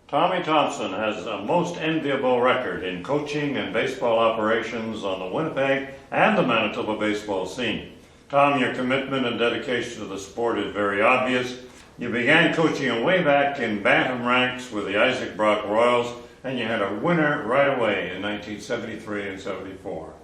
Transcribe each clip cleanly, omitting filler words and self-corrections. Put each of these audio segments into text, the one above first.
Tommy Thompson has a most enviable record in coaching and baseball operations on the Winnipeg and the Manitoba baseball scene. Tom, your commitment and dedication to the sport is very obvious. You began coaching way back in bantam ranks with the Isaac Brock Royals, and you had a winner right away in 1973 and 74.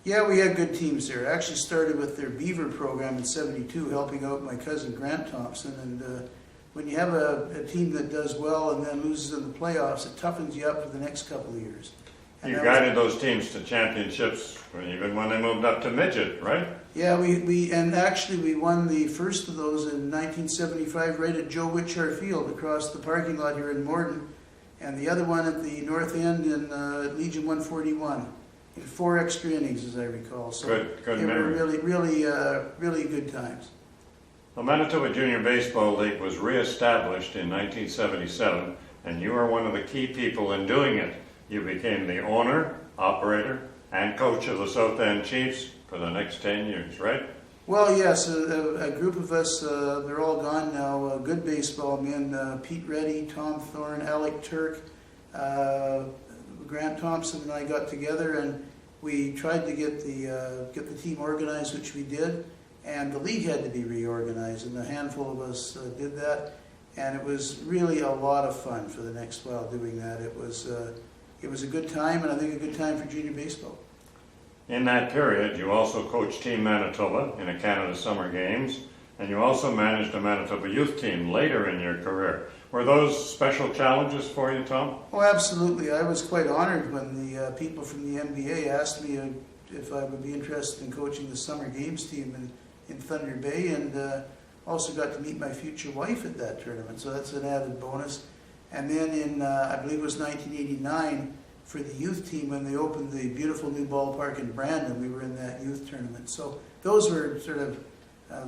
Yeah, we had good teams there. I actually started with their Beaver program in 72, helping out my cousin Grant Thompson. And when you have a team that does well and then loses in the playoffs, it toughens you up for the next couple of years. And you guided those teams to championships even when they moved up to midget, right? Yeah, we won the first of those in 1975 right at Joe Witchar Field across the parking lot here in Morden, and the other one at the north end in Legion 141 in 4 extra innings, as I recall. So good they memory. were really good times. The Manitoba Junior Baseball League was re-established in 1977, and you were one of the key people in doing it. You became the owner, operator, and coach of the South End Chiefs for the next 10 years, right? Well, yes, a group of us, they're all gone now, good baseball men, Pete Reddy, Tom Thorne, Alec Turk, Grant Thompson and I got together and we tried to get the team organized, which we did, and the league had to be reorganized, and a handful of us did that, and it was really a lot of fun for the next while doing that. It was a good time, and I think a good time for junior baseball. In that period, you also coached Team Manitoba in a Canada Summer Games, and you also managed a Manitoba youth team later in your career. Were those special challenges for you, Tom? Oh, absolutely. I was quite honored when the people from the NBA asked me if I would be interested in coaching the Summer Games team in Thunder Bay, and also got to meet my future wife at that tournament, so that's an added bonus. And then in, I believe it was 1989, for the youth team, when they opened the beautiful new ballpark in Brandon, we were in that youth tournament. So those were sort of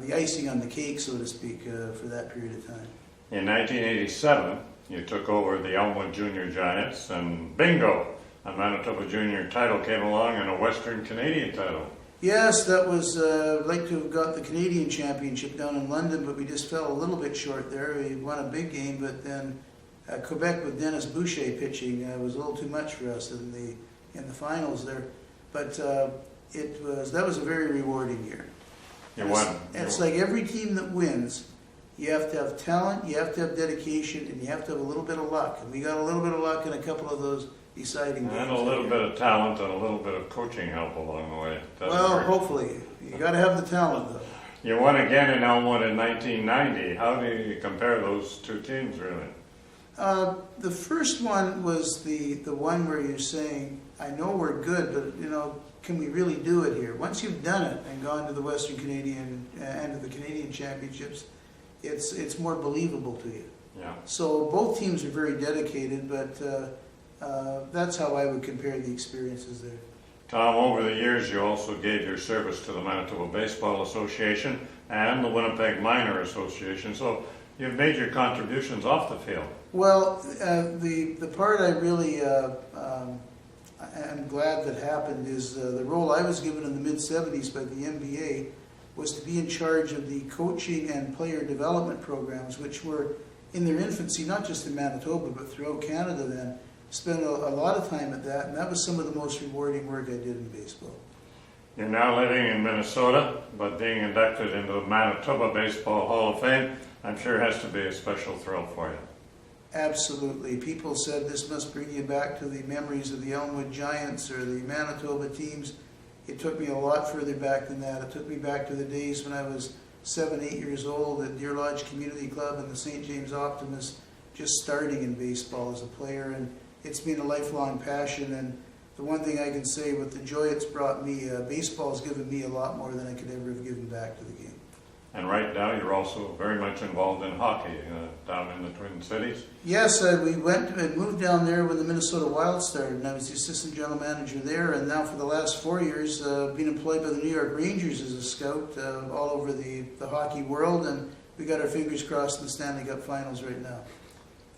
the icing on the cake, so to speak, for that period of time. In 1987, you took over the Elmwood Junior Giants, and bingo, a Manitoba Junior title came along and a Western Canadian title. Yes, that was, I'd like to have got the Canadian Championship down in London, but we just fell a little bit short there. We won a big game, but then Quebec with Dennis Boucher pitching was a little too much for us in the finals there. But that was a very rewarding year. You won. It's like every team that wins, you have to have talent, you have to have dedication, and you have to have a little bit of luck. And we got a little bit of luck in a couple of those deciding games. And a little bit of talent and a little bit of coaching help along the way. Well, hopefully. You got to have the talent, though. You won again in Elmwood in 1990. How do you compare those two teams, really? The first one was the one where you're saying, I know we're good, but can we really do it here? Once you've done it and gone to the Western Canadian and to the Canadian Championships, it's more believable to you. Yeah. So both teams are very dedicated, but that's how I would compare the experiences there. Tom, over the years you also gave your service to the Manitoba Baseball Association and the Winnipeg Minor Association, so you've made your contributions off the field. Well, the part I really am glad that happened is the role I was given in the mid-'70s by the NBA was to be in charge of the coaching and player development programs, which were in their infancy, not just in Manitoba, but throughout Canada then. Spent a lot of time at that, and that was some of the most rewarding work I did in baseball. You're now living in Minnesota, but being inducted into the Manitoba Baseball Hall of Fame, I'm sure has to be a special thrill for you. Absolutely. People said this must bring you back to the memories of the Elmwood Giants or the Manitoba teams. It took me a lot further back than that. It took me back to the days when I was 7, 8 years old at Deer Lodge Community Club and the St. James Optimist, just starting in baseball as a player, and it's been a lifelong passion. And the one thing I can say with the joy it's brought me, baseball has given me a lot more than I could ever have given back to the game. And right now you're also very much involved in hockey down in the Twin Cities. Yes, we moved down there when the Minnesota Wild started, and I was the assistant general manager there, and now for the last 4 years been employed by the New York Rangers as a scout all over the hockey world, and we got our fingers crossed in the Stanley Cup Finals right now.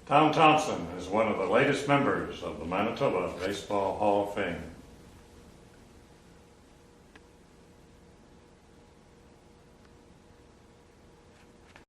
Tom Thompson is one of the latest members of the Manitoba Baseball Hall of Fame.